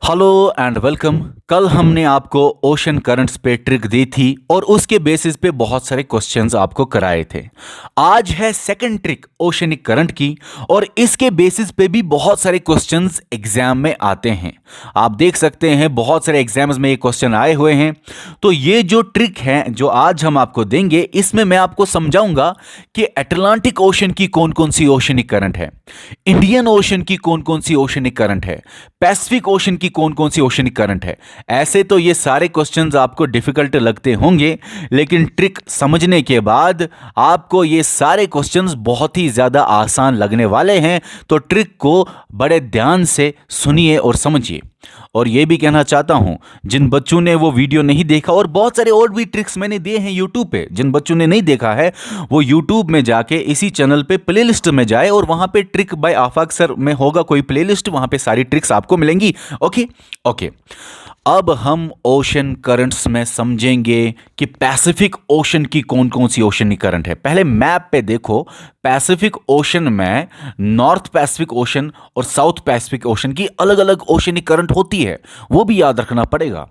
Hello and welcome. कल हमने आपको ओशन करंट्स पे ट्रिक दी थी और उसके बेसिस पे बहुत सारे क्वेश्चंस आपको कराए थे। आज है सेकंड ट्रिक ओशनिक करंट की और इसके बेसिस पे भी बहुत सारे क्वेश्चंस एग्जाम में आते हैं। आप देख सकते हैं बहुत सारे एग्जाम्स में ये क्वेश्चन आए हुए हैं। तो ये जो ट्रिक है जो आज हम आपको देंगे, इसमें मैं आपको समझाऊंगा कि अटलांटिक ओशन की कौन कौन सी ओशनिक करंट है, इंडियन ओशन की कौन कौन सी ओशनिक करंट है, पैसिफिक ओशन की कौन कौन सी ओशनिक करंट है। ऐसे तो ये सारे क्वेश्चंस आपको डिफिकल्ट लगते होंगे, लेकिन ट्रिक समझने के बाद आपको ये सारे क्वेश्चंस बहुत ही ज्यादा आसान लगने वाले हैं। तो ट्रिक को बड़े ध्यान से सुनिए और समझिए। और यह भी कहना चाहता हूं, जिन बच्चों ने वो वीडियो नहीं देखा, और बहुत सारे और भी ट्रिक्स मैंने दिए हैं यूट्यूब पे, जिन बच्चों ने नहीं देखा है वो यूट्यूब में जाके इसी चैनल पे प्लेलिस्ट में जाए और वहां पे ट्रिक बाय आफाक सर में होगा कोई प्लेलिस्ट, वहां पे सारी ट्रिक्स आपको मिलेंगी। Okay okay. अब हम ओशन करंट्स में समझेंगे कि पैसिफिक ओशन की कौन कौन सी ओशनिक करंट है। पहले मैप पे देखो, पैसिफिक ओशन में नॉर्थ पैसिफिक ओशन और साउथ पैसिफिक ओशन की अलग अलग ओशनिक करंट होती है, वो भी याद रखना पड़ेगा।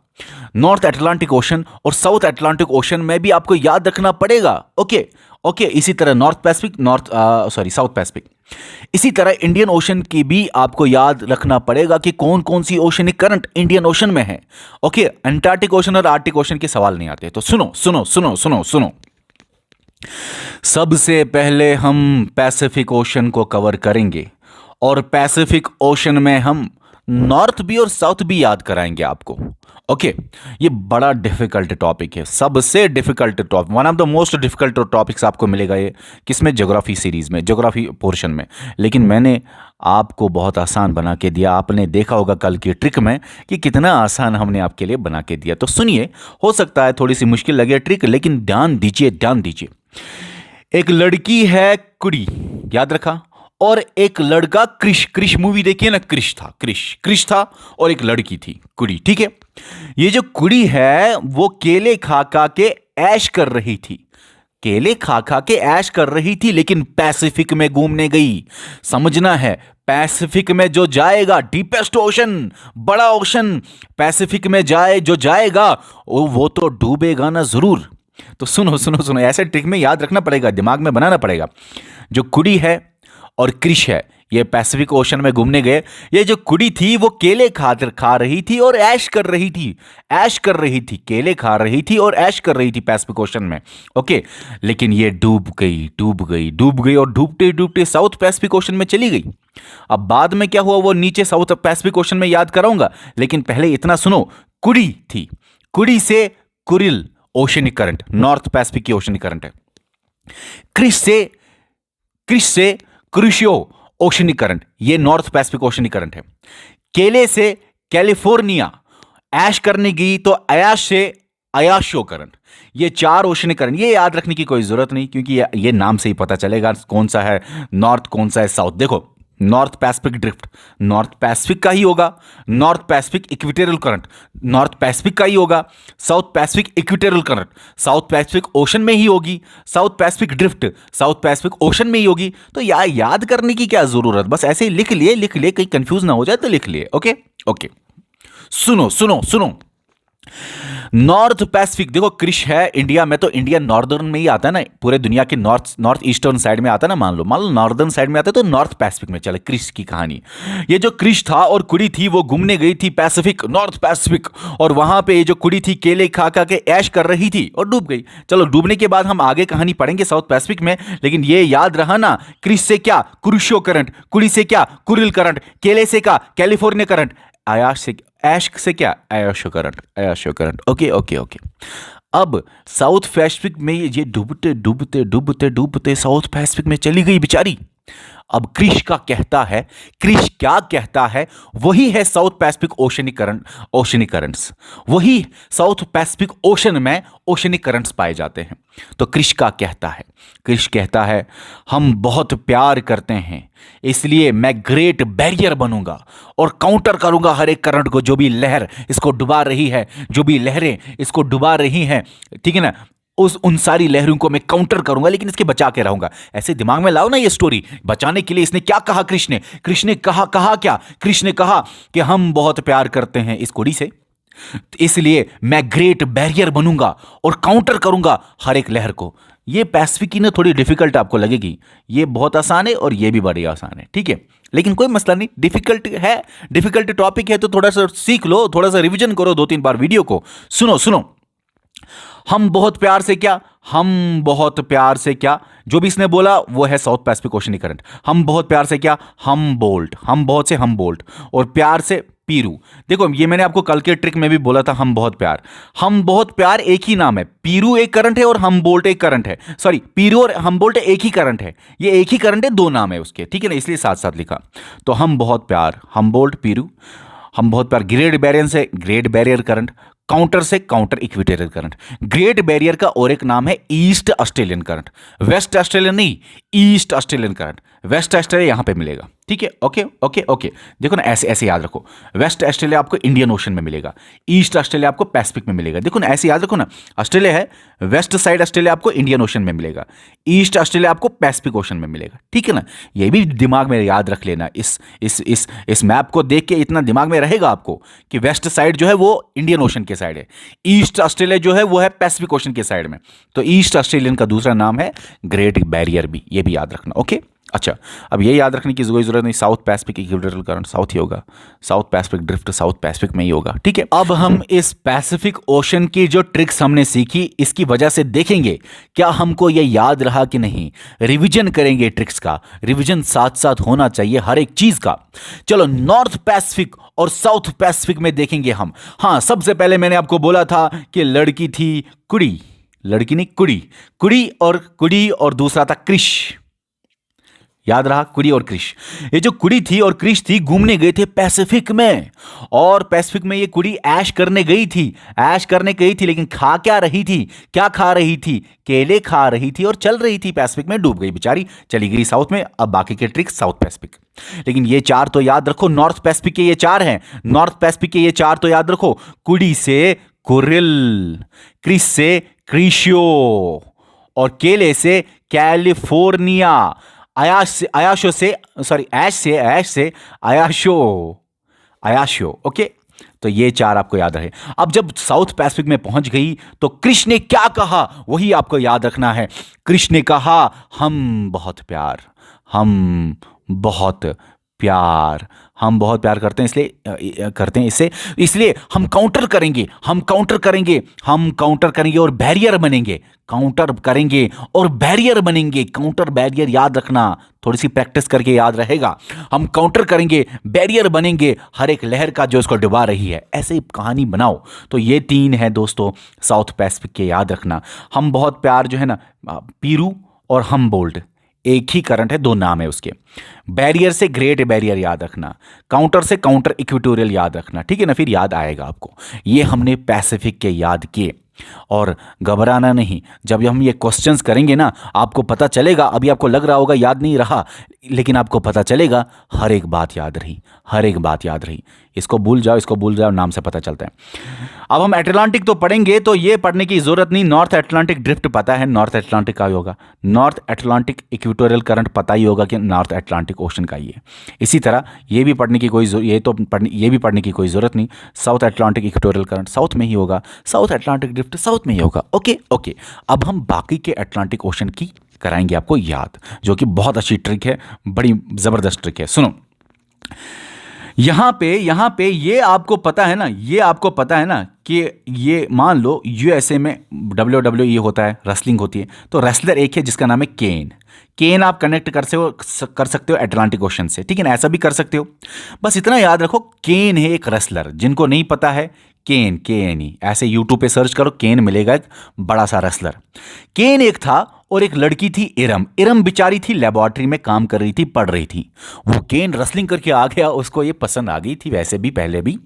नॉर्थ अटलांटिक ओशन और साउथ अटलांटिक ओशन में भी आपको याद रखना पड़ेगा। Okay okay. इसी तरह नॉर्थ पैसिफिक, साउथ पैसिफिक, इसी तरह इंडियन ओशन की भी आपको याद रखना पड़ेगा कि कौन कौन सी ओशनिक करंट इंडियन ओशन में है। ओके, अंटार्कटिक ओशन और आर्कटिक ओशन के सवाल नहीं आते। तो सुनो सुनो सुनो सुनो सुनो। सबसे पहले हम पैसिफिक ओशन को कवर करेंगे और पैसिफिक ओशन में हम नॉर्थ भी और साउथ भी याद कराएंगे आपको। ओके, ये बड़ा डिफिकल्ट टॉपिक है, सबसे difficult topic, one of the most difficult topics आपको मिलेगा ये किसमें, ज्योग्राफी सीरीज में, ज्योग्राफी पोर्शन में। लेकिन मैंने आपको बहुत आसान बना के दिया। आपने देखा होगा कल की ट्रिक में कि कितना आसान हमने आपके लिए बना के दिया। तो सुनिए, हो सकता है थोड़ी सी मुश्किल लगे ट्रिक, लेकिन ध्यान दीजिए, ध्यान दीजिए। एक लड़की है कुड़ी, याद रखा, और एक लड़का क्रिश। क्रिश मूवी देखिए ना, क्रिश था, क्रिश था और एक लड़की थी कुड़ी। ठीक है, ये जो कुड़ी है वो केले खा खा के ऐश कर रही थी, केले खा खा के ऐश कर रही थी, लेकिन पैसिफिक में घूमने गई। समझना है, पैसिफिक में जो जाएगा, डीपेस्ट ओशन, बड़ा ओशन, पैसिफिक में जो जाएगा वो तो डूबेगा ना जरूर। तो सुनो सुनो सुनो, ऐसे ट्रिक में याद रखना पड़ेगा, दिमाग में बनाना पड़ेगा। जो कुड़ी है और क्रिश है, ये पैसिफिक ओशन में घूमने गए। ये जो कुड़ी थी वो केले खा रही थी और ऐश कर रही थी, ऐश कर रही थी, केले खा रही थी और ऐश कर रही थी पैसिफिक ओशन में। ओके, लेकिन ये डूब गई, डूब गई, डूब गई और डूबते डूबते साउथ पैसिफिक ओशन में चली गई। अब बाद में क्या हुआ वो नीचे साउथ पैसिफिक ओशन में याद कराऊंगा, लेकिन पहले इतना सुनो। कुड़ी थी, कुड़ी से Kuril oceanic current, north Pacific की ओशनिक करंट है। क्रिश से क्रुशियो ओशनिक करंट, ये नॉर्थ पैसिफिक ओशनिक करंट है। केले से कैलिफोर्निया ऐश करने गई तो अयाश से अयाशो करंट। ये चार ओशनिक करंट, ये याद रखने की कोई जरूरत नहीं, क्योंकि ये नाम से ही पता चलेगा कौन सा है नॉर्थ, कौन सा है साउथ। देखो, north Pacific drift north Pacific का ही होगा, north Pacific equatorial current north Pacific का ही होगा, South Pacific equatorial current south Pacific ocean में ही होगी, south Pacific drift South Pacific ocean में ही होगी। तो याद करने की क्या जरूरत, बस ऐसे ही लिख लिए, कहीं कंफ्यूज ना हो जाए तो लिख लिए। Okay okay. सुनो सुनो सुनो, नॉर्थ पैसिफिक, देखो क्रिश है इंडिया में, तो इंडिया नॉर्दर्न में ही आता है ना, पूरे दुनिया के नॉर्थ ईस्टर्न साइड में आता है ना, मान लो नॉर्दर्न साइड में आता है तो नॉर्थ पैसिफिक में। चले क्रिश की कहानी, ये जो क्रिश था और कुड़ी थी वो घूमने गई थी पैसिफिक, नॉर्थ पैसिफिक, और वहां पे ये जो कुड़ी थी केले खा खा के ऐश कर रही थी और डूब गई। चलो, डूबने के बाद हम आगे कहानी पढ़ेंगे साउथ पैसिफिक में, लेकिन ये याद रहा ना, क्रिश से क्या क्रुशियो करंट, कुड़ी से क्या कुरिल करंट, केले से क्या कैलिफोर्निया करंट, ऐश से क्या अयाशो करंट। Okay okay okay. अब साउथ पैसिफिक में ये डूबते डूबते डूबते डूबते साउथ पैसिफिक में चली गई बेचारी। अब क्रिश क्या कहता है वही है साउथ पैसिफिक ओशनिक करंट्स, वही साउथ पैसिफिक ओशन में ओशनिक करंट्स पाए जाते हैं। तो क्रिश कहता है हम बहुत प्यार करते हैं, इसलिए मैं ग्रेट बैरियर बनूंगा और काउंटर करूंगा हर एक करंट को, जो भी लहर इसको डुबा रही है, जो भी लहरें इसको डुबा रही हैं, ठीक है ना, उस उन सारी लहरों को मैं काउंटर करूंगा, लेकिन इसके बचा के रहूंगा। ऐसे दिमाग में लाओ ना ये स्टोरी। बचाने के लिए इसने क्या कहा, कृष्ण ने कहा क्या, कृष्ण ने कहा कि हम बहुत प्यार करते हैं इस कुड़ी से, तो इसलिए मैं ग्रेट बैरियर बनूंगा और काउंटर करूंगा हर एक लहर को। ये पैसिफिक की ना थोड़ी डिफिकल्ट आपको लगेगी, ये बहुत आसान है और ये भी बड़ी आसान है, ठीक है। लेकिन कोई मसला नहीं, डिफिकल्ट है, डिफिकल्ट टॉपिक है तो थोड़ा सा सीख लो, थोड़ा सा रिवीजन करो, 2-3 बार वीडियो को सुनो। हम बहुत प्यार से क्या, हम बहुत प्यार से क्या, जो भी इसने बोला वो है साउथ पैसिफिक ओशन करंट। हम बहुत प्यार से क्या, हम बोल्ट, हम बहुत से हम बोल्ट, और प्यार से पीरू। देखो ये मैंने आपको कल के ट्रिक में भी बोला था, हम बहुत प्यार एक ही नाम है। पीरू एक करंट है और हम बोल्ट एक करंट है, सॉरी पीरू और हम बोल्ट एक ही करंट है, ये एक ही करंट है, 2 नाम है उसके, ठीक है ना, इसलिए साथ साथ लिखा। तो हम बहुत प्यार, हम बोल्ट पीरू, हम बहुत प्यार ग्रेट बैरियर से ग्रेट बैरियर करंट, काउंटर से counter equatorial current. Great barrier का और एक नाम है East Australian current, West Australian नहीं, East Australian current. West Australia यहां पे मिलेगा, ठीक है, ओके। देखो ना, ऐसे ऐसे याद रखो। वेस्ट ऑस्ट्रेलिया आपको इंडियन ओशन में मिलेगा, ईस्ट ऑस्ट्रेलिया आपको पैसिफिक में मिलेगा। देखो ना, ऐसे याद रखो ना, ऑस्ट्रेलिया है, वेस्ट साइड ऑस्ट्रेलिया आपको इंडियन ओशन में मिलेगा, ईस्ट ऑस्ट्रेलिया आपको पैसिफिक ओशन में मिलेगा, ठीक है ना। ये भी दिमाग में याद रख लेना। इस मैप को देख के इतना दिमाग में रहेगा आपको कि वेस्ट साइड जो है वो इंडियन ओशन के साइड है, ईस्ट ऑस्ट्रेलिया जो है वो है पैसिफिक ओशन के साइड में। तो ईस्ट ऑस्ट्रेलियन का दूसरा नाम है ग्रेट बैरियर भी, ये भी याद रखना, ओके। अच्छा, अब ये याद रखने की कोई जरूरत नहीं, South Pacific equatorial current south ही होगा, South Pacific drift South Pacific में ही होगा, ठीक है। अब हम इस पैसिफिक ओशन की जो ट्रिक्स हमने सीखी, इसकी वजह से देखेंगे क्या हमको ये याद रहा कि नहीं। रिवीजन करेंगे ट्रिक्स का, रिवीजन साथ साथ होना चाहिए हर एक चीज का। चलो, नॉर्थ पैसिफिक और साउथ पैसिफिक में देखेंगे हम। हाँ, सबसे पहले मैंने आपको बोला था कि लड़की थी कुड़ी, लड़की नहीं कुड़ी और दूसरा था क्रिश, याद रहा, कुड़ी और क्रिश। ये जो कुड़ी थी और क्रिश थी घूमने गए थे पैसिफिक में, और पैसिफिक में ये कुड़ी ऐश करने गई थी, लेकिन खा क्या रही थी, क्या खा रही थी, केले खा रही थी और चल रही थी, पैसिफिक में डूब गई बेचारी, चली गई साउथ में। अब बाकी के ट्रिक्स साउथ पैसिफिक। लेकिन ये 4 तो याद रखो, नॉर्थ पैसिफिक के ये 4 हैं, नॉर्थ पैसिफिक के ये 4 तो याद रखो। कुड़ी से कुरिल, क्रिश से क्रिशियो, और केले से कैलिफोर्निया, ऐश से आयाशो, ओके। तो ये 4 आपको याद रहे। अब जब साउथ पैसिफिक में पहुंच गई तो कृष्ण ने क्या कहा, वही आपको याद रखना है। कृष्ण ने कहा हम बहुत प्यार करते हैं, इसलिए हम काउंटर करेंगे और बैरियर बनेंगे, काउंटर बैरियर याद रखना, थोड़ी सी प्रैक्टिस करके याद रहेगा। हम काउंटर करेंगे, बैरियर बनेंगे हर एक लहर का जो इसको डुबा रही है। ऐसे ही कहानी बनाओ। तो ये 3 है दोस्तों साउथ पैसिफिक के, याद रखना। हम बहुत प्यार जो है ना, पीरू और हम बोल्ट एक ही करंट है, 2 नाम है उसके। बैरियर से ग्रेट बैरियर याद रखना, काउंटर से काउंटर इक्वेटोरियल याद रखना, ठीक है ना, फिर याद आएगा आपको। ये हमने पैसिफिक के याद किए, और घबराना नहीं। जब हम ये क्वेश्चंस करेंगे ना, आपको पता चलेगा, अभी आपको लग रहा होगा याद नहीं रहा, लेकिन आपको पता चलेगा हर एक बात याद रही। इसको भूल जाओ, नाम से पता चलता है। अब हम अटलांटिक तो पढ़ेंगे, तो ये पढ़ने की जरूरत नहीं। नॉर्थ अटलांटिक ड्रिफ्ट पता है, नॉर्थ अटलांटिक का ही होगा। नॉर्थ अटलांटिक इक्वेटोरियल करंट पता ही होगा कि नॉर्थ अटलांटिक ओशन का ही है। इसी तरह ये भी पढ़ने की कोई जरूरत नहीं। South Atlantic equatorial current south में ही होगा, साउथ अटलांटिक ड्रिफ्ट साउथ में ही होगा, ओके। अब हम बाकी के अटलांटिक ओशन की कराएंगे आपको याद, जो कि बहुत अच्छी ट्रिक है, बड़ी जबरदस्त ट्रिक है। सुनो, यहां पे ये आपको पता है ना कि ये मान लो यूएसए में WWE होता है, रेसलिंग होती है, तो रेसलर एक है जिसका नाम है केन आप कनेक्ट कर सकते हो अटलांटिक ओशन से, ठीक है ना, ऐसा भी कर सकते हो। बस इतना याद रखो, केन है एक रेसलर। जिनको नहीं पता है, केन ही ऐसे यूट्यूब पे सर्च करो, केन मिलेगा, एक बड़ा सा रेसलर। केन एक था और एक लड़की थी इरम बेचारी थी, लेबोरेटरी में काम कर रही थी, पढ़ रही थी। वो केन रेसलिंग करके आ गया, उसको ये पसंद आ गई थी वैसे भी पहले भी।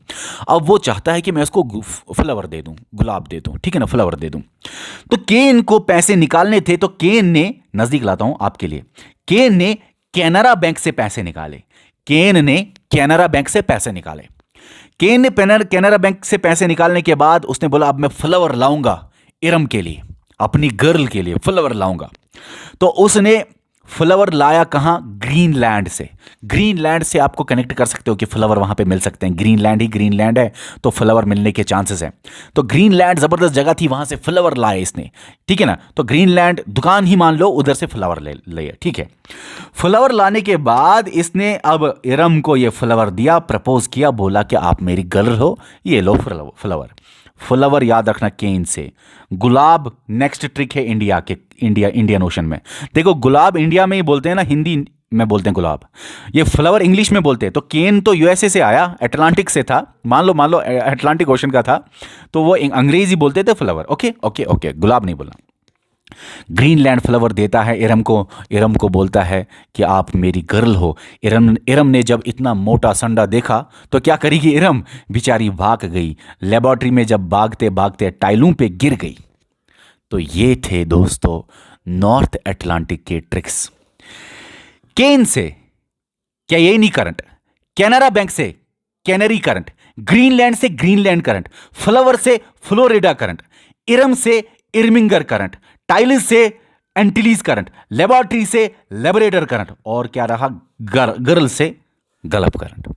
अब वो चाहता है कि मैं उसको फ्लावर दे दूं, गुलाब दे दूं, ठीक है ना, फ्लावर दे दूं। तो केन को पैसे निकालने थे, तो केन ने, नजदीक लाता हूं आपके लिए, केन ने कैनरा बैंक से पैसे निकाले। कैनरा बैंक से पैसे निकालने के बाद उसने बोला अब मैं फ्लावर लाऊंगा इरम के लिए। अपनी गर्ल के लिए फ्लावर लाऊंगा। तो उसने फ्लावर लाया कहाँ? ग्रीनलैंड से। ग्रीनलैंड से आपको कनेक्ट कर सकते हो कि फ्लावर वहां पे मिल सकते हैं, ग्रीनलैंड ही ग्रीनलैंड है तो फ्लावर मिलने के चांसेस हैं। तो ग्रीनलैंड जबरदस्त जगह थी, वहां से फ्लावर लाए इसने, ठीक है ना। तो ग्रीनलैंड दुकान ही मान लो, उधर से फ्लावर ले लिए, ठीक है। फ्लावर लाने के बाद इसने अब इरम को ये फ्लावर दिया, प्रपोज किया, बोला कि आप मेरी गर्ल हो, ये लो फ्लावर। फ्लावर याद रखना केन से। गुलाब नेक्स्ट ट्रिक है इंडियन ओशन में। देखो गुलाब इंडिया में ही बोलते हैं ना, हिंदी में बोलते हैं गुलाब, ये फ्लावर इंग्लिश में बोलते हैं। तो केन तो यूएसए से आया, अटलांटिक से था, मान लो अटलांटिक ओशन का था, तो वो अंग्रेजी बोलते थे फ्लावर। ओके ओके ओके, गुलाब नहीं बोलना। ग्रीनलैंड फ्लावर देता है इरम को बोलता है कि आप मेरी गर्ल हो। इरम ने जब इतना मोटा संडा देखा तो क्या करेगी इरम? बेचारी भाग गई। लेबोरेटरी में जब भागते भागते टाइलों पे गिर गई। तो ये थे दोस्तों नॉर्थ अटलांटिक के ट्रिक्स। केन से कैयेनी करंट, कैनरा बैंक से कैनरी करंट, ग्रीनलैंड से ग्रीनलैंड करंट, फ्लावर से फ्लोरिडा करंट, इरम से इरमिंगर करंट, टाइलिस से एंटिलीज करंट, लेबोरेटरी से लेबरेटर करंट, और क्या रहा? गर्ल से गलफ करंट।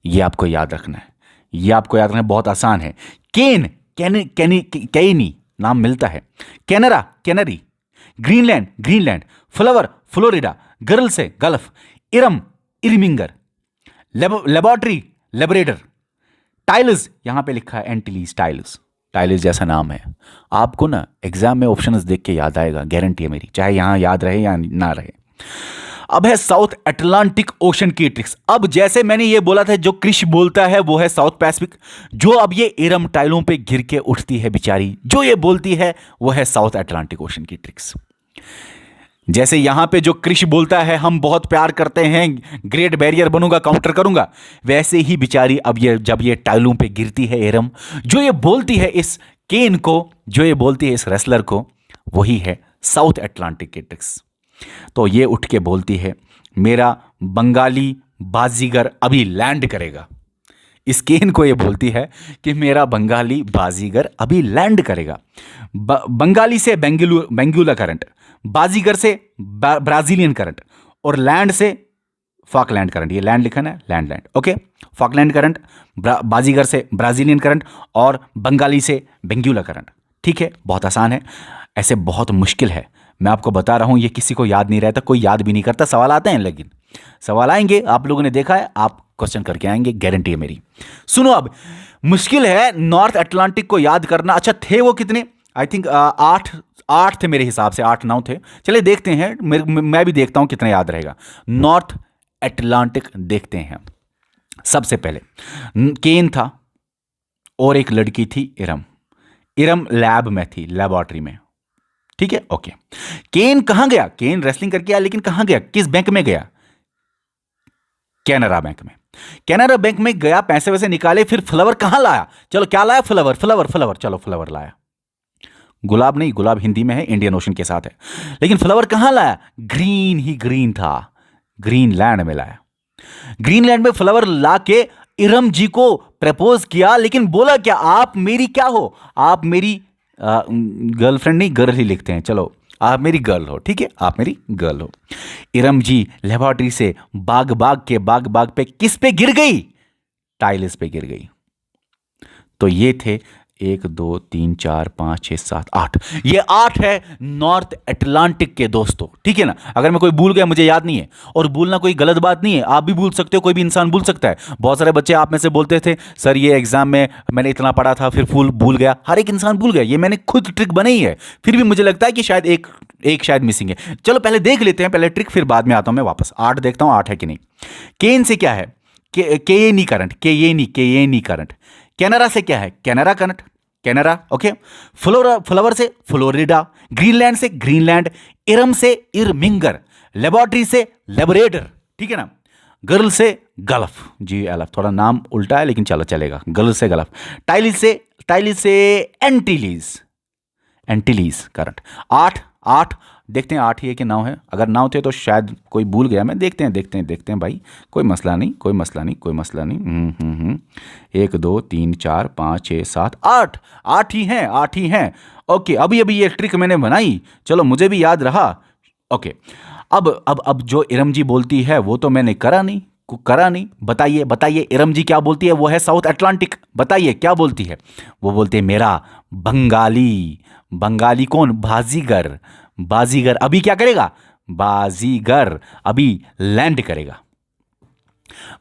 ये आपको याद रखना है, ये आपको याद रखना है, बहुत आसान है। कैनी नाम मिलता है, कैनरा Canary, Greenland, flower Florida, girl से गल्फ, इरम इरमिंगर, लेबोरेटरी लेबरेटर, टाइल्स यहां पे लिखा है एंटिलीज, टाइल्स जैसा नाम है। आपको ना एग्जाम में ऑप्शंस देख के याद आएगा, गारंटी है मेरी, चाहे यहां याद रहे या ना रहे। अब है साउथ अटलांटिक ओशन की ट्रिक्स। अब जैसे मैंने ये बोला था, जो क्रिश बोलता है वो है साउथ पैसिफिक, जो अब ये इरम टाइलों पे गिर के उठती है बेचारी, जो ये बोलती है वो है साउथ अटलांटिक ओशन की ट्रिक्स। जैसे यहां पे जो क्रिश बोलता है हम बहुत प्यार करते हैं, ग्रेट बैरियर बनूंगा, काउंटर करूंगा, वैसे ही बेचारी अब ये जब ये टाइलों पे गिरती है इरम, जो ये बोलती है इस केन को, जो ये बोलती है इस रेसलर को, वही है साउथ अटलांटिक की ट्रिक्स। तो ये उठ के बोलती है मेरा बंगाली बाजीगर अभी लैंड करेगा। इस केन को ये बोलती है कि मेरा बंगाली बाजीगर अभी लैंड करेगा। बंगाली से बेंगुला करंट, बाजीगर से ब्राजीलियन करंट, और लैंड से फॉकलैंड करंट। ये लैंड लिखा है, लैंड ओके। फॉकलैंड करंट, बाजीगर से ब्राजीलियन करंट, और बंगाली से बेंगुला करंट। ठीक है, बहुत आसान है, ऐसे बहुत मुश्किल है। मैं आपको बता रहा हूं, ये किसी को याद नहीं रहता, कोई याद भी नहीं करता। सवाल आते हैं, लेकिन सवाल आएंगे, आप लोगों ने देखा है, आप क्वेश्चन करके आएंगे, गारंटी है मेरी। सुनो, अब मुश्किल है नॉर्थ अटलांटिक को याद करना। अच्छा, थे वो कितने? आई थिंक 8 थे मेरे हिसाब से, 8-9 थे। चलिए देखते हैं, मैं भी देखता हूं कितना याद रहेगा। नॉर्थ अटलांटिक देखते हैं। सबसे पहले केन था और एक लड़की थी इरम लैब में थी, लेबोरेटरी में। ठीक है, ओके। केन कहां गया? केन रेसलिंग करके आया, लेकिन कहां गया? किस बैंक में गया? कैनरा बैंक में। कैनरा बैंक में गया, पैसे वैसे निकाले, फिर फ्लावर कहां लाया? चलो, क्या लाया? फ्लावर। चलो, फ्लावर लाया। गुलाब नहीं, गुलाब हिंदी में है, इंडियन ओशन के साथ है। लेकिन फ्लावर कहां लाया? ग्रीन ही ग्रीन था, ग्रीनलैंड में लाया। ग्रीनलैंड में फ्लावर लाके इरम जी को प्रपोज किया, लेकिन बोला क्या? आप मेरी क्या हो? आप मेरी गर्लफ्रेंड नहीं, गर्ल ही लिखते हैं, चलो, आप मेरी गर्ल हो। ठीक है, आप मेरी गर्ल हो। इरम जी लेबोरेटरी से बाग पे किस पे गिर गई? टाइल्स पे गिर गई। तो ये थे 1 2 3 4 5 6 7 8, ये 8 है नॉर्थ अटलांटिक के दोस्तों। ठीक है ना? अगर मैं कोई भूल गया, मुझे याद नहीं है, और भूलना कोई गलत बात नहीं है, आप भी भूल सकते हो, कोई भी इंसान भूल सकता है। बहुत सारे बच्चे आप में से बोलते थे सर ये एग्जाम में मैंने इतना पढ़ा था फिर भूल गया। हर एक इंसान भूल गया, ये मैंने खुद ट्रिक बनाई है, फिर भी मुझे लगता है कि शायद एक शायद मिसिंग है। चलो पहले देख लेते हैं, पहले ट्रिक, फिर बाद में आता हूं मैं वापस। 8 देखता हूं 8 है कि नहीं। केन से क्या है? केयेनी करंट। कैनरा से क्या है? कैनरा, ओके। फ्लावर से फ्लोरिडा, ग्रीनलैंड से ग्रीनलैंड, इरम से इरमिंगर, लेबोरेटरी से लेबरेटर। ठीक है ना? गर्ल से गल्फ, GLF, थोड़ा नाम उल्टा है लेकिन चलो चलेगा, गर्ल से गल्फ। टाइलिस से एंटिलीज करंट। 8, देखते हैं 8 ही है कि 9 है। अगर 9 थे तो शायद कोई भूल गया मैं, देखते हैं भाई, कोई मसला नहीं। 1 2 3 4 5 6 7 8, 8 ही हैं। ओके, अभी ये ट्रिक मैंने बनाई, चलो मुझे भी याद रहा। ओके, अब जो इरम जी बोलती है वो तो मैंने करा नहीं। बताइए इरम जी क्या बोलती है? वो है साउथ अटलांटिक। बताइए क्या बोलती है? वो बोलती है मेरा बंगाली कौन? बाजीगर अभी क्या करेगा? बाजीगर अभी लैंड करेगा।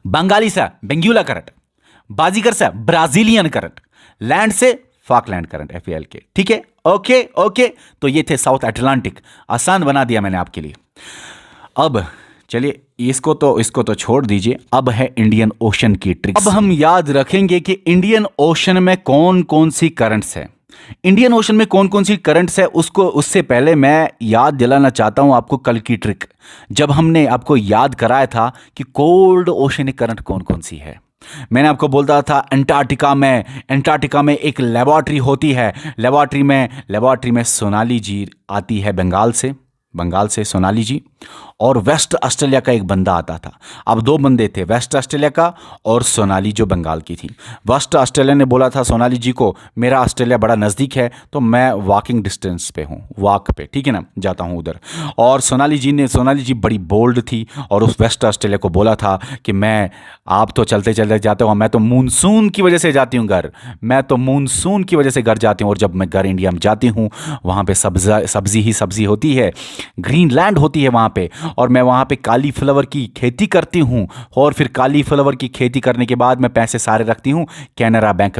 बंगाली से बेंगुला करंट, बाजीगर से ब्राजीलियन करंट, लैंड से फॉकलैंड करंट, FALK। ठीक है, ओके। तो ये थे साउथ अटलांटिक, आसान बना दिया मैंने आपके लिए। अब चलिए इसको तो छोड़ दीजिए, अब है इंडियन ओशन की ट्रिक्स। अब हम याद रखेंगे कि इंडियन ओशन में कौन कौन सी करंट्स है। इंडियन ओशन में कौन कौन सी करंट्स है उससे पहले मैं याद दिलाना चाहता हूं आपको कल की ट्रिक, जब हमने आपको याद कराया था कि कोल्ड ओशनिक करंट कौन कौन सी है। मैंने आपको बोलता था अंटार्कटिका में एक लेबोरेटरी होती है। लेबोरेटरी में सोनाली जी आती है बंगाल से सोनाली जी, और वेस्ट ऑस्ट्रेलिया का एक बंदा आता था। अब 2 बंदे थे, वेस्ट ऑस्ट्रेलिया का और सोनाली जो बंगाल की थी। वेस्ट ऑस्ट्रेलिया ने बोला था सोनाली जी को मेरा ऑस्ट्रेलिया बड़ा नज़दीक है तो मैं वॉकिंग डिस्टेंस पे हूँ, वॉक पे, ठीक है ना, जाता हूँ उधर। और सोनाली जी बड़ी बोल्ड थी और उस वेस्ट ऑस्ट्रेलिया को बोला था कि आप तो चलते चलते जाते हो, मैं तो मानसून की वजह से जाती हूँ घर, और जब मैं घर इंडिया में जाती हूँ वहाँ पे सब्जी ही सब्जी होती है, ग्रीन लैंड होती है वहाँ पे, और मैं वहाँ पे कालीफ्लावर की खेती करती हूँ, और फिर कालीफ्लावर की खेती करने के बाद मैं पैसे सारे रखती हूँ कैनरा बैंक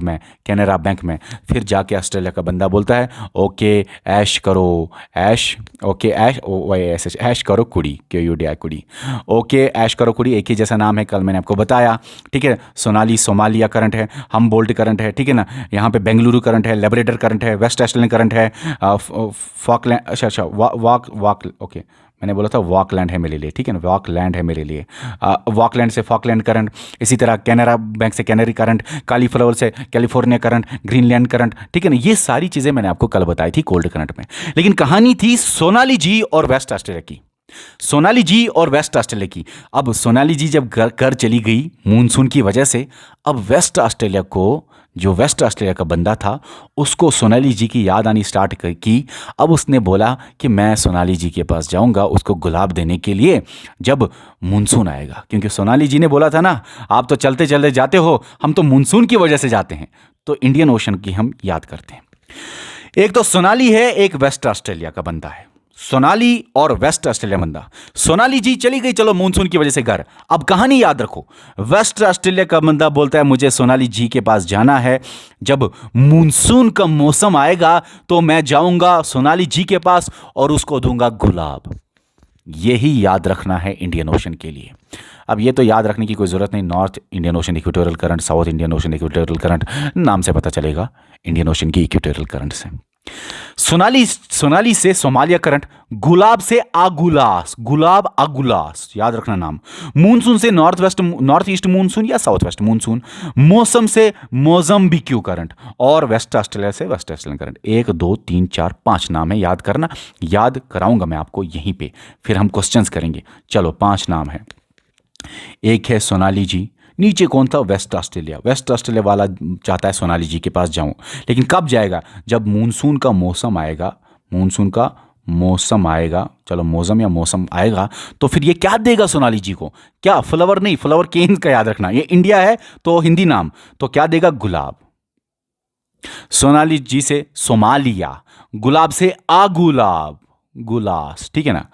में। फिर जाके ऑस्ट्रेलिया का बंदा बोलता है ओके ऐश करो कुड़ी, ओके ऐश करो कुड़ी, एक ही जैसा नाम है, कल मैंने आपको बताया। ठीक है, सोनाली सोमालिया करंट है, हमबोल्ट करंट है, ठीक है ना, यहाँ पे बेंगलुरु करंट है, लेबरेटर करंट है, वेस्ट ऑस्ट्रेलियन करंट है, फॉकलैंड, अच्छा वॉक ओके मैंने बोला था वॉकलैंड है मेरे लिए, ठीक है ना, वॉकलैंड है मेरे लिए। वॉकलैंड से फॉकलैंड करंट, इसी तरह कैनरा बैंक से कैनरी करंट, कालीफ्लावर से कैलिफोर्निया करंट, ग्रीनलैंड करंट, ठीक है ना, ये सारी चीज़ें मैंने आपको कल बताई थी कोल्ड करंट में। लेकिन कहानी थी सोनाली जी और वेस्ट ऑस्ट्रेलिया की। अब सोनाली जी जब घर चली गई मूनसून की वजह से, अब वेस्ट ऑस्ट्रेलिया का बंदा था उसको सोनाली जी की याद आनी स्टार्ट की। अब उसने बोला कि मैं सोनाली जी के पास जाऊंगा उसको गुलाब देने के लिए जब मूनसून आएगा, क्योंकि सोनाली जी ने बोला था ना आप तो चलते चलते जाते हो, हम तो मूनसून की वजह से जाते हैं। तो इंडियन ओशन की हम याद करते हैं। एक तो सोनाली है, एक वेस्ट ऑस्ट्रेलिया का बंदा है। सोनाली और वेस्ट ऑस्ट्रेलिया बंदा, सोनाली जी चली गई चलो मूनसून की वजह से घर। अब कहानी याद रखो, वेस्ट ऑस्ट्रेलिया का बंदा बोलता है मुझे सोनाली जी के पास जाना है, जब मूनसून का मौसम आएगा तो मैं जाऊंगा सोनाली जी के पास और उसको दूंगा गुलाब। यही याद रखना है इंडियन ओशन के लिए। अब ये तो याद रखने की कोई ज़रूरत नहीं, north Indian ocean equatorial current, south Indian ocean equatorial current, नाम से पता चलेगा इंडियन ओशन की इक्वेटोरियल करंट से। सोनाली से सोमालिया करंट, गुलाब से आगुलास, याद रखना नाम। मूनसून से नॉर्थ ईस्ट मूनसून या साउथ वेस्ट मूनसून। मौसम से मोजम्बिक्यू करंट, और वेस्ट ऑस्ट्रेलिया से वेस्ट ऑस्ट्रेलियन करंट। 1 2 3 4 5 नाम है, याद करना, याद कराऊंगा मैं आपको यहीं पे, फिर हम क्वेश्चंस करेंगे। चलो 5 नाम है। एक है सोनाली जी, नीचे कौन था? वेस्ट ऑस्ट्रेलिया वाला चाहता है सोनाली जी के पास जाऊं, लेकिन कब जाएगा? जब मूनसून का मौसम आएगा, चलो मौसम या मौसम आएगा, तो फिर ये क्या देगा सोनाली जी को? क्या? फ्लावर नहीं, फ्लावर केन का याद रखना, ये इंडिया है तो हिंदी नाम, तो क्या देगा? गुलाब। सोनाली जी से सोमालिया, गुलाब से आगुलाब, गुलास, ठीक है ना।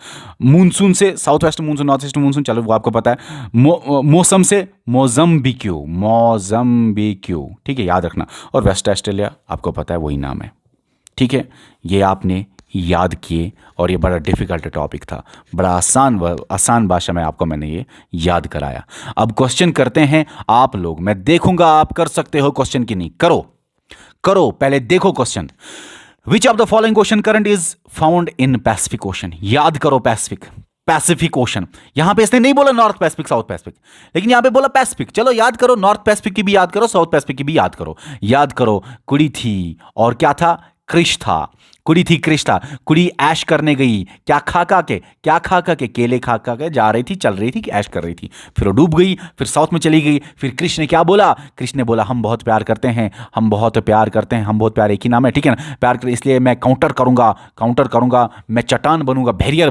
मूनसून से south west monsoon, north east monsoon, चलो वो आपको पता है। मौसम से मोजम्बिक्यू, ठीक है, याद रखना। और वेस्ट ऑस्ट्रेलिया आपको पता है वही नाम है, ठीक है। ये आपने याद किए, और ये बड़ा डिफिकल्ट टॉपिक था, बड़ा आसान भाषा में आपको मैंने ये याद कराया। अब क्वेश्चन करते हैं आप लोग, मैं देखूंगा आप कर सकते हो क्वेश्चन की नहीं। करो पहले देखो question. Which of the following ocean current is found in Pacific Ocean? याद करो पैसिफिक ओशन। यहां पे इसने नहीं बोला नॉर्थ पैसिफिक साउथ पैसिफिक, लेकिन यहां पे बोला पैसिफिक। चलो याद करो, नॉर्थ पैसिफिक की भी याद करो, साउथ पैसिफिक की भी याद करो। कुड़ी थी और क्या था? क्रिश था। कुड़ी थी, कृष था। कुड़ी ऐश करने गई, क्या खा खा के केले खा खा के जा रही थी, चल रही थी कि ऐश कर रही थी। फिर वो डूब गई, फिर साउथ में चली गई। फिर कृष ने क्या बोला? कृष ने बोला हम बहुत प्यार करते हैं, हम बहुत प्यार करते हैं, हम बहुत प्यार, एक ही नाम है, ठीक है ना, प्यार कर, इसलिए मैं काउंटर करूंगा, मैं चट्टान बनूंगा, बैरियर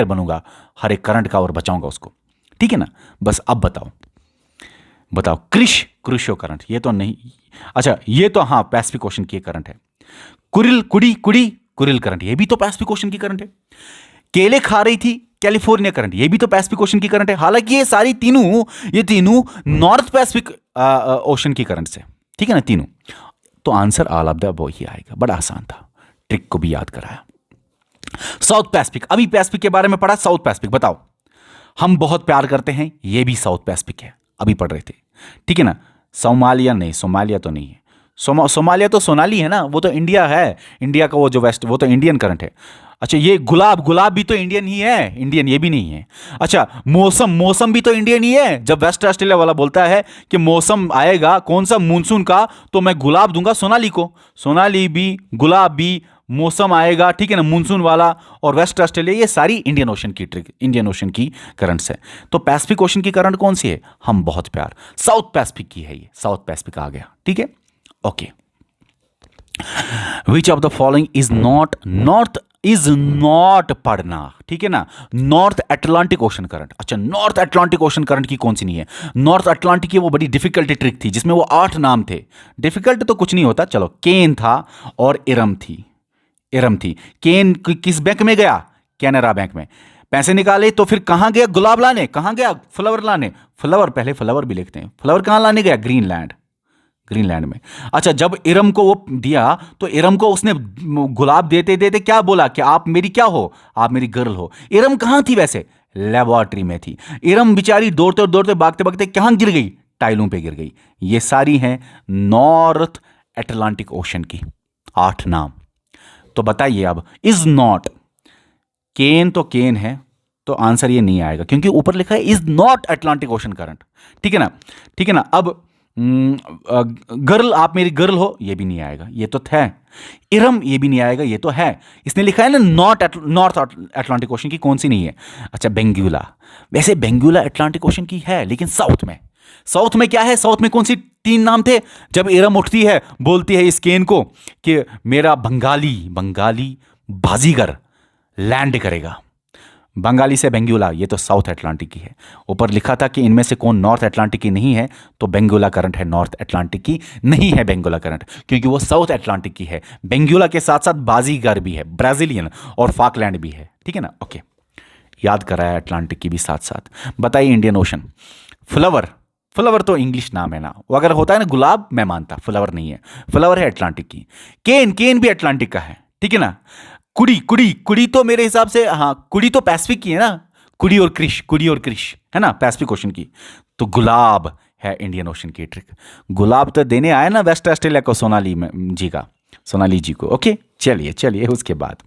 बनूंगा हर एक करंट का और बचाऊंगा उसको, ठीक है ना। बस अब बताओ क्रुशो करंट, ये तो नहीं, अच्छा ये तो हाँ पैसिफिक ओशन की करंट है। कुरिल करंट, ये भी तो पैसिफिक ओशन की करंट है। केले खा रही थी, कैलिफोर्निया करंट, ये भी तो पैसिफिक ओशन की करंट है। हालांकि ये तीनों नॉर्थ पैसिफिक ओशन की करंट से, ठीक है ना, तीनों। तो answer all of the above ही आएगा। बड़ा आसान था, ट्रिक को भी याद कराया। साउथ पैसिफिक, अभी पैसिफिक के बारे में पढ़ा। साउथ पैसिफिक बताओ, हम बहुत प्यार करते हैं, ये भी साउथ पैसिफिक है, अभी पढ़ रहे थे, ठीक है ना। सोमालिया तो नहीं है। सोमालिया तो सोनाली है ना, वो तो इंडिया है, इंडिया का वो जो वेस्ट, वो तो इंडियन करंट है। अच्छा ये गुलाब भी तो इंडियन ही है, इंडियन ये भी नहीं है। अच्छा मौसम भी तो इंडियन ही है। जब वेस्ट ऑस्ट्रेलिया वाला बोलता है कि मौसम आएगा कौन सा, मानसून का, तो मैं गुलाब दूंगा सोनाली को। सोनाली भी, गुलाब भी, मौसम आएगा, ठीक है ना, मानसून वाला, और वेस्ट ऑस्ट्रेलिया, ये सारी इंडियन ओशन की करंट्स है। तो पैसिफिक ओशन की करंट कौन सी है? हम बहुत प्यार, साउथ पैसिफिक की है ये, साउथ पैसिफिक आ गया, ठीक है, okay. Which of the following is not पढ़ना, ठीक है ना। नॉर्थ अटलांटिक ओशन करंट, अच्छा नॉर्थ अटलांटिक ओशन करंट की कौन सी नहीं है? नॉर्थ अटलांटिक की वो बड़ी डिफिकल्ट ट्रिक थी जिसमें वो 8 नाम थे। डिफिकल्ट तो कुछ नहीं होता, चलो केन था और इरम थी। केन किस बैंक में गया? कैनरा बैंक में। पैसे निकाले तो फिर कहां गया? गुलाब लाने। कहां गया? फ्लावर लाने। पहले फ्लावर भी लिखते हैं। फ्लावर कहां लाने गया? ग्रीनलैंड में। अच्छा जब इरम को वो दिया तो इरम को उसने गुलाब देते देते क्या बोला कि आप मेरी क्या हो? आप मेरी गर्ल हो। इरम कहां थी वैसे? लेबोरेटरी में थी। इरम बेचारी दौड़ते भागते कहां गिर गई? टाइलों पे गिर गई। ये सारी हैं नॉर्थ अटलांटिक ओशन की 8 नाम। तो बताइए अब, इज नॉट, केन तो केन है, तो आंसर ये नहीं आएगा क्योंकि ऊपर लिखा है is not Atlantic ocean current, ठीक है ना। अब गर्ल, आप मेरी गर्ल हो, ये भी नहीं आएगा, ये तो है। इरम, ये भी नहीं आएगा, ये तो है। इसने लिखा है ना नॉर्थ अटलांटिक ओशन की, कौन सी नहीं है? अच्छा बेंगुला, वैसे बेंगुला अटलांटिक ओशन की है, लेकिन साउथ में क्या है? साउथ में कौन सी 3 नाम थे? जब इरम उठती है, बोलती है इस केन को कि मेरा बंगाली बाजीगर लैंड करेगा। बंगाली से बेंगुला, ये तो साउथ अटलांटिक की है। ऊपर लिखा था कि इनमें से कौन नॉर्थ अटलांटिक की नहीं है, तो बेंगुला करंट है, नॉर्थ अटलांटिक की नहीं है बेंगुला करंट, क्योंकि वो साउथ अटलांटिक की है। बेंगुला के साथ साथ बाजीगर भी है, ब्राजीलियन और फाकलैंड भी है, ठीक है ना, ओके। याद कराया अटलांटिक की भी साथ साथ। बताइए इंडियन ओशन। फ्लावर तो इंग्लिश नाम है ना, वो अगर होता है ना गुलाब, मैं मानता, फ्लावर नहीं है, फ्लावर है अटलांटिक की। केन भी अटलांटिक का है, ठीक है ना। कुड़ी तो मेरे हिसाब से, हाँ कुड़ी तो पैसिफिक की है ना, कुड़ी और क्रिश है ना पैसिफिक ओशन की। तो गुलाब है इंडियन ओशन की ट्रिक। गुलाब तो देने आया ना वेस्ट ऑस्ट्रेलिया को सोनाली जी को, ओके। चलिए उसके बाद,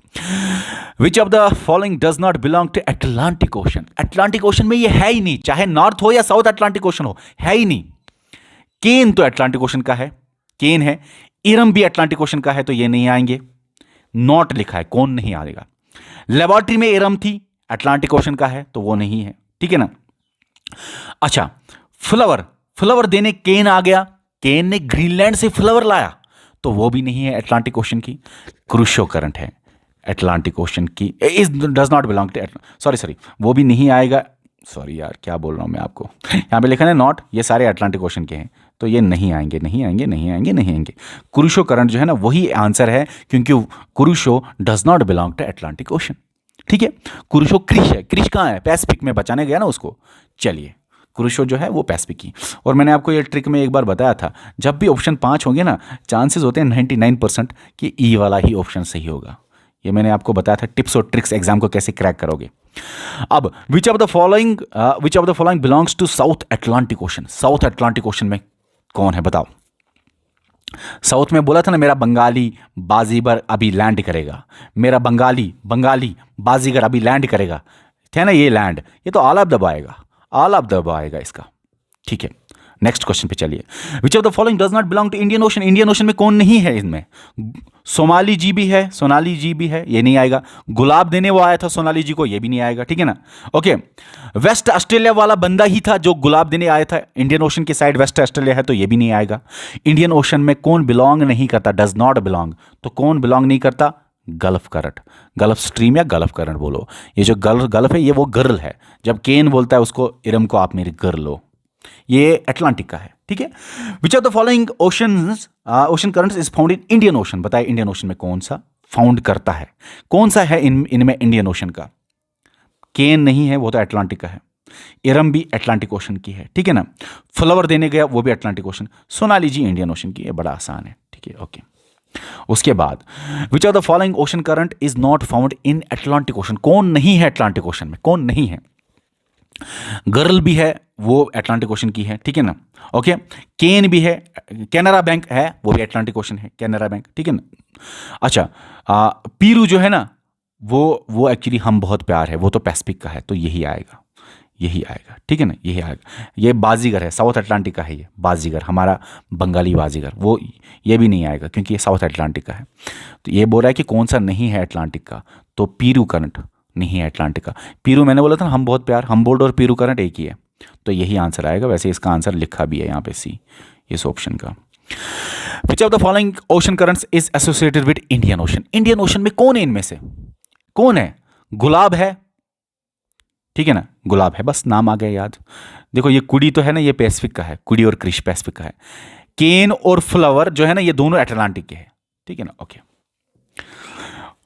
which of the following does not belong to Atlantic Ocean? Atlantic Ocean में ये है ही नहीं, चाहे नॉर्थ हो या साउथ अटलांटिक ओशन हो, है ही नहीं। केन तो अटलांटिक ओशन का है, केन है। इरम भी अटलांटिक ओशन का है, तो ये नहीं आएंगे। नॉट लिखा है, कौन नहीं आएगा। लेबोरेटरी में इरम थी, अटलांटिक ओशन का है, तो वो नहीं है, ठीक है ना। अच्छा फ्लावर देने केन आ गया, केन ने ग्रीनलैंड से फ्लावर लाया, तो वो भी नहीं है अटलांटिक ओशन की। क्रुशो करंट है अटलांटिक ओशन की, is does not belong to, sorry वो भी नहीं आएगा। सॉरी यार, क्या बोल रहा हूं मैं आपको, यहां पे लिखा है नॉट, ये सारे अटलांटिक ओशन के हैं, तो ये नहीं आएंगे। क्रुशो करंट जो है ना, वही आंसर है, क्योंकि Kuroshio does not belong to Atlantic Ocean, ठीक है। क्रुशो क्रिश है, क्रिश कहाँ है? पैसिफिक में बचाने गया ना उसको। चलिए क्रुशो जो है वो पैसिफिक की। और मैंने आपको ये ट्रिक में एक बार बताया था, जब भी ऑप्शन 5 होंगे ना, चांसेस होते हैं 99% कि ई वाला ही ऑप्शन सही होगा। ये मैंने आपको बताया था, टिप्स और ट्रिक्स एग्जाम को कैसे क्रैक करोगे। अब which of the following belongs to South Atlantic Ocean? South Atlantic Ocean में कौन है बताओ? साउथ में बोला था ना, मेरा बंगाली बाजीगर अभी लैंड करेगा, मेरा बंगाली बाजीगर अभी लैंड करेगा, थे ना ये लैंड, ये तो ऑल ऑफ द आएगा इसका, ठीक है। नेक्स्ट क्वेश्चन पे चलिए। Which of the following does not belong to Indian Ocean? Indian Ocean में कौन नहीं है? इनमें सोमाली जी भी है, सोनाली जी भी है, ये नहीं आएगा। गुलाब देने वो आया था सोनाली जी को, ये भी नहीं आएगा, ठीक है ना। ओके, वेस्ट ऑस्ट्रेलिया वाला बंदा ही था जो गुलाब देने आया था इंडियन ओशन की साइड, वेस्ट ऑस्ट्रेलिया है, तो ये भी नहीं आएगा। इंडियन ओशन में कौन बिलोंग नहीं करता? डज नॉट बिलोंग, तो कौन बिलोंग नहीं करता? गल्फ करंट, गल्फ स्ट्रीम या गल्फ करंट बोलो। ये जो गल्फ है ये वो गर्ल है, जब केन बोलता है उसको इरम को आप मेरी गर्ल लो, ये अटलांटिक का है, ठीक है। विच of the following ocean currents is found in Indian ocean? बताइए इंडियन ओशन में कौन सा फाउंड करता है, कौन सा है इनमें इंडियन ओशन का? केन नहीं है, वो तो अटलांटिक का है। इरम भी अटलांटिक ओशन की है, ठीक है ना। फ्लावर देने गया वो भी अटलांटिक ओशन। सोनाली जी इंडियन ओशन की है, बड़ा आसान है, ठीक है। ओके, उसके बाद which of the following ocean current is not found in Atlantic ocean? कौन नहीं है अटलांटिक ओशन में? कौन नहीं है? गर्ल भी है, वो अटलांटिक ओशन की है, ठीक है ना। ओके, केन भी है, कैनरा बैंक है, वो भी अटलांटिक ओशन है, कैनरा बैंक, ठीक है ना। अच्छा, पीरू जो है ना, वो एक्चुअली हम बहुत प्यार है, वो तो पैसिफिक का है, तो यही आएगा, यही आएगा, ठीक है ना, यही आएगा। ये बाजीगर है, साउथ अटलांटिक का है, ये बाजीगर, हमारा बंगाली बाजीगर, वो ये भी नहीं आएगा क्योंकि ये साउथ अटलांटिक का है। तो ये बोल रहा है कि कौन सा नहीं है अटलांटिक का, तो पीरू करंट नहीं है अटलांटिक का। पीरू मैंने बोला था ना, हम बहुत प्यार, हमबोल्ड और पीरू करंट एक ही है, तो यही आंसर आएगा। वैसे इसका आंसर लिखा भी है यहाँ पे सी, इस ऑप्शन का। विच of the following ocean currents is associated with Indian Ocean? Indian Ocean में कौन है इनमें से? कौन है? गुलाब है, ठीक है ना, गुलाब है, बस नाम आ गया याद। देखो ये कुड़ी तो है ना, ये पैसिफिक का है, कुड़ी और क्रिश पैसिफिक का है। केन और फ्लावर जो है ना, ये दोनों अटलांटिक के हैं, ठीक है ना। Okay,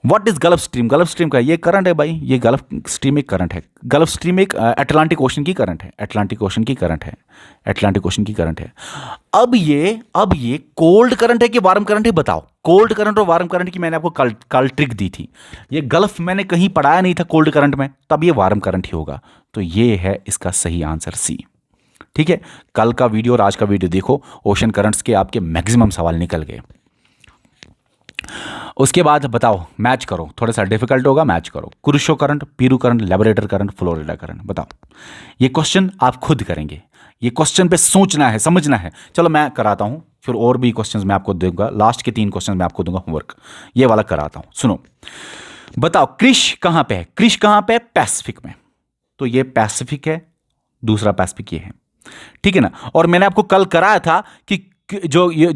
what is gulf stream? Gulf stream का ये करंट है भाई, ये गल्फ स्ट्रीम एक करंट है। गल्फ स्ट्रीम एक अटलांटिक ओशन की करंट है, अटलांटिक ओशन की करंट है, अटलांटिक ओशन की करंट है। अब ये कोल्ड करंट है कि वार्म करंट है? बताओ। कोल्ड करंट और वार्म करंट की मैंने आपको कल ट्रिक दी थी। ये गल्फ मैंने कहीं पढ़ाया नहीं था कोल्ड करंट में, तब ये वार्म करंट ही होगा, तो ये है इसका सही आंसर सी, ठीक है। कल का वीडियो और आज का वीडियो देखो, ओशन करंट्स के आपके मैक्सिमम सवाल निकल गए। उसके बाद बताओ, मैच करो, थोड़ा सा डिफिकल्ट होगा, मैच करो। कुरुशो करंट, पीरू करंट, लेबोरेटर करंट, फ्लोरिडा करंट, बताओ। ये क्वेश्चन आप खुद करेंगे, ये क्वेश्चन पे सोचना है, समझना है। चलो मैं कराता हूं, फिर और भी क्वेश्चंस मैं आपको दूंगा, लास्ट के 3 क्वेश्चन मैं आपको दूंगा होमवर्क, ये वाला कराता हूं। सुनो, बताओ क्रिश कहां पे है? क्रिश कहां पे है? पैसिफिक में, तो ये पैसिफिक है, दूसरा पैसिफिक ये है, ठीक है ना। और मैंने आपको कल कराया था कि जो ये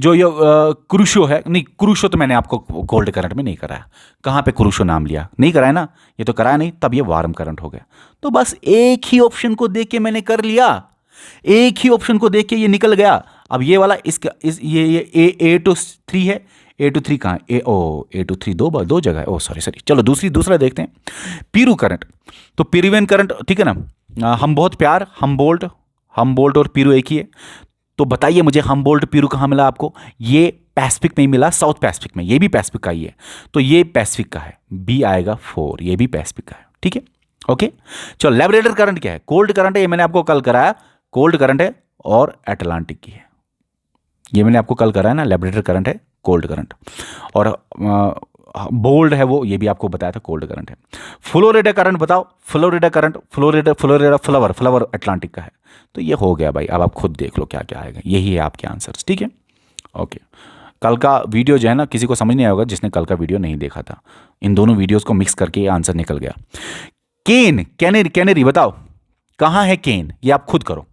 क्रूशो है, नहीं क्रूशो तो मैंने आपको कोल्ड करंट में नहीं कराया। कहाँ पे क्रूशो नाम लिया? नहीं कराया ना, ये तो कराया नहीं, तब ये वार्म करंट हो गया। तो बस एक ही ऑप्शन को देख के मैंने कर लिया, एक ही ऑप्शन को देख के ये निकल गया। अब ये वाला इसका ये A to 3 है, A to 3 कहाँ है? A to 3 दो जगह है, सॉरी, चलो दूसरा देखते हैं। पीरू करंट, तो पीरुवियन करंट, ठीक है ना। हम बहुत प्यार, हमबोल्ट और पीरू एक ही है। तो बताइए मुझे, हमबोल्ट पीरू कहाँ मिला आपको? ये पैसिफिक में ही मिला, साउथ पैसिफिक में, ये भी पैसिफिक का ही है, तो ये पैसिफिक का है, बी आएगा 4, ये भी पैसिफिक का है, ठीक है। ओके, चलो लेबोरेटर करंट क्या है? कोल्ड करंट है, ये मैंने आपको कल कराया, कोल्ड करंट है और अटलांटिक की है, ये मैंने आपको कल कराया ना, लेबोरेटर करंट है, कोल्ड करंट। और बोल्ड है वो, ये भी आपको बताया था, कोल्ड करंट है। फ्लोरिडा करंट बताओ, Florida current, Florida flower Atlantic का है, तो ये हो गया भाई। अब आप खुद देख लो क्या क्या आएगा, यही है आपके आंसर्स, ठीक है। ओके, कल का वीडियो जो है ना, किसी को समझ नहीं आएगा जिसने कल का वीडियो नहीं देखा था, इन दोनों वीडियोस को मिक्स करके ये आंसर निकल गया। केन, कैनरी बताओ कहाँ है केन? ये आप खुद करो।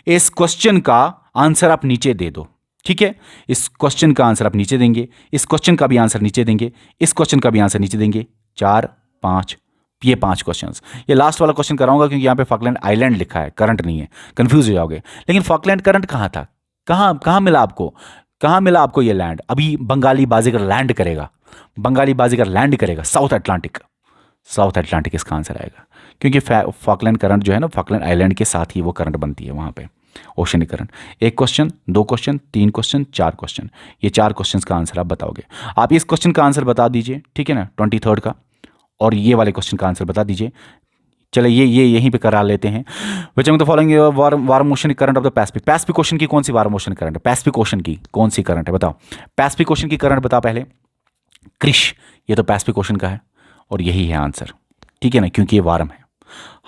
इस क्वेश्चन का आंसर आप नीचे दे दो, ठीक है। इस क्वेश्चन का आंसर आप नीचे देंगे, इस क्वेश्चन का भी आंसर नीचे देंगे, इस क्वेश्चन का भी आंसर नीचे देंगे। 4, 5, ये 5 क्वेश्चंस। ये लास्ट वाला क्वेश्चन कराऊंगा क्योंकि यहाँ पे फॉकलैंड आइलैंड लिखा है, करंट नहीं है, कंफ्यूज हो जाओगे। लेकिन फॉकलैंड करंट कहाँ था? कहाँ मिला आपको? कहाँ मिला आपको ये लैंड? अभी बंगाली बाजीगर लैंड करेगा, बंगाली बाजीगर लैंड करेगा, साउथ अटलांटिक इसका आंसर आएगा, क्योंकि फॉकलैंड करंट जो है ना, फॉकलैंड आइलैंड के साथ ही वो करंट बनती है वहाँ पे, oceanic current. 1 question, 2 question, 3 question, 4 question, ये 4 क्वेश्चन का आंसर आप बताओगे। आप इस क्वेश्चन का आंसर बता दीजिए, ठीक है ना, 23rd का, और ये वाले क्वेश्चन का आंसर बता दीजिए। चले ये यहीं पे करा लेते हैं। विच of the following warm oceanic current of the Pacific? Pacific Ocean की कौन सी वार्म ओशन करंट है? पैसिफिक ओशन की कौन सी करंट है बताओ? पैसिफिक ओशन की करंट बताओ पहले। क्रिश, ये तो पैसिफिक ओशन का है और यही है आंसर, ठीक है ना, क्योंकि ये वार्म है।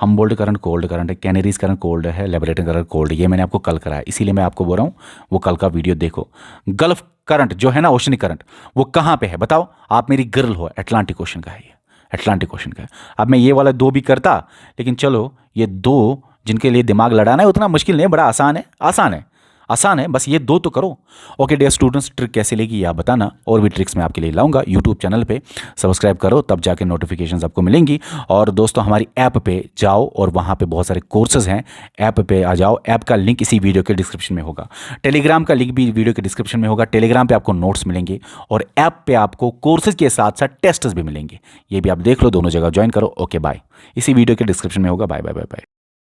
हम बोल्ड करंट कोल्ड करंट है, कैनरीज करंट कोल्ड है, लेबोरेटरी करंट कोल्ड है। ये मैंने आपको कल कराया, इसीलिए मैं आपको बोल रहा हूँ वो कल का वीडियो देखो। गल्फ करंट जो है ना, ओशनिक करंट, वो कहाँ पे है बताओ। आप मेरी गर्ल हो, अटलांटिक ओशन का है ये, अटलांटिक ओशन का है। अब मैं ये वाला दो भी करता, लेकिन चलो ये दो जिनके लिए दिमाग लड़ाना है उतना मुश्किल नहीं है, बड़ा आसान है, आसान है, आसान है, बस ये दो तो करो। ओके डियर स्टूडेंट्स, ट्रिक कैसे लेगी आप बताना, और भी ट्रिक्स मैं आपके लिए लाऊंगा। यूट्यूब चैनल पे सब्सक्राइब करो, तब जाके नोटिफिकेशंस आपको मिलेंगी। और दोस्तों हमारी ऐप पे जाओ और वहाँ पे बहुत सारे कोर्सेज हैं, ऐप पे आ जाओ। ऐप का लिंक इसी वीडियो के डिस्क्रिप्शन में होगा, टेलीग्राम का लिंक भी वीडियो के डिस्क्रिप्शन में होगा। टेलीग्राम पे आपको नोट्स मिलेंगे और ऐप पे आपको कोर्सेज के साथ साथ टेस्ट्स भी मिलेंगे। ये भी आप देख लो, दोनों जगह ज्वाइन करो। ओके बाय, इसी वीडियो के डिस्क्रिप्शन में होगा। Bye bye bye bye.